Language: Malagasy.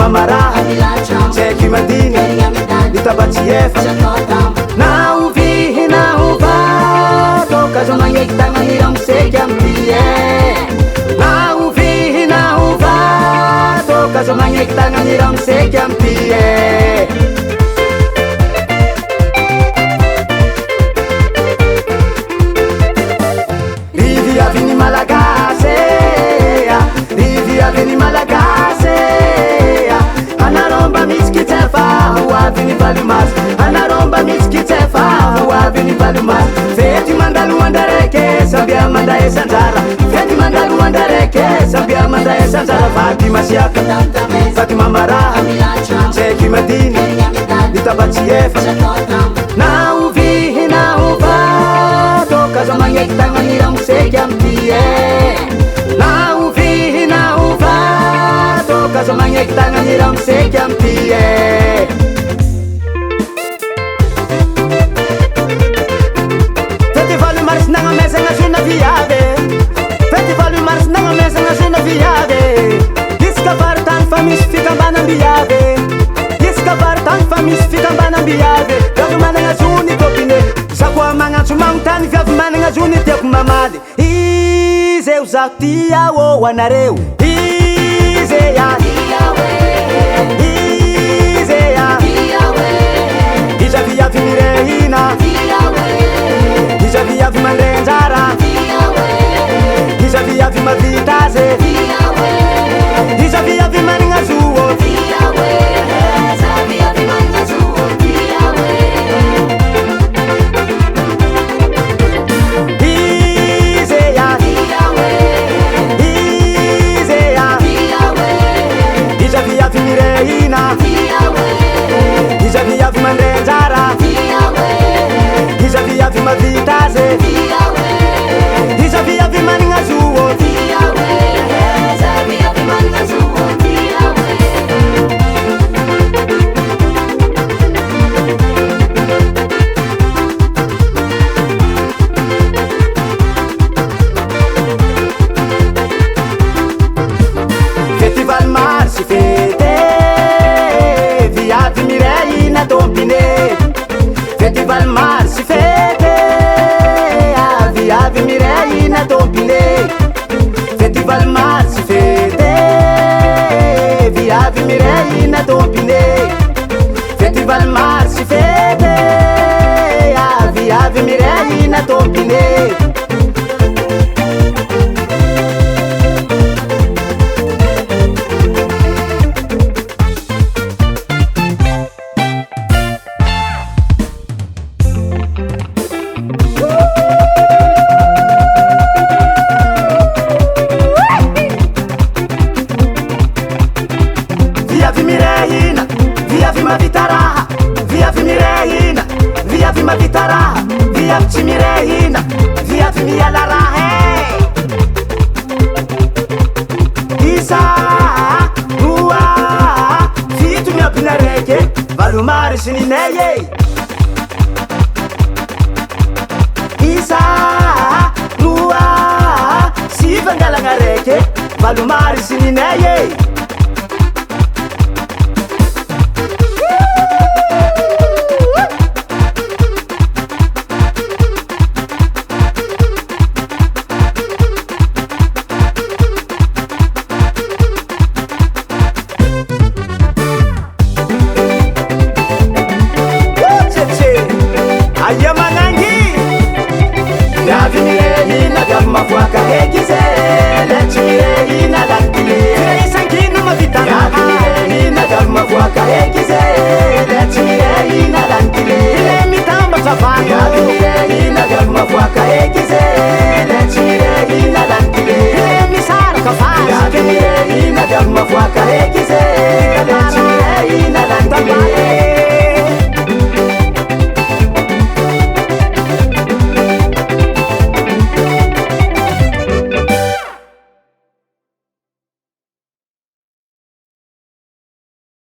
mamaraha tseky madiny itabatsy efa na ovihy na ovato kazo magneky tagnany ramseky amtie na ovihy na ovato kazo magneky tagnany ramseky amtie Riviavini Malagase, Riviavini Malagase, Anaromba miskitefa, Huavini Valumas, Anaromba miskitefa, Huavini Valumas, Feti Mandalu Mandareke, Sabia Mandae Sanzara, Feti Mandalu Mandareke, Sabia Mandae Sanzara, Fatima Siaka, Fatima Maraha, Tseky Madini, Itabatsy efa, na ovihy na ovato kazo magneky tagnany ramseky amtie na ovihy na ovato kazo magneky tagnany ramseky amtie Festivaly marsy nagnamesagna zona viave Festivaly marsy nagnamesagna zona viave Isaka varitany fa misy fikambanam-biave Isaka varitany fa misy fikambanam-biave Viavy managna zony topine Sakoa magnantso magnontany viavy managna zony tiako mamady Izeo zaho tia ô anareo Izea Izea Iza viavy mirehina Iza viavy mandrenjara Iza viavy mavitaze Iza viavy managna zuo Iza viavy mandrenjara Iza viavy mavitaze Iza viavy managna zuo Festival marsy fete Viavy mirehina tompine Festival marsy fete Viavy mirehina tompine Festival marsy fete Viavy mirehina tompine Festival marsy fete Viavy mirehina tompine Viavy mirehina, viavy mavita raha Viavy mirehina, viavy mavita raha Viavy tsy mirehina, viavy miala raha Isa, roa, fito miampina raiky Valomary sy ninay Isa, roa, sivy angalagna raiky Valomary sy ninay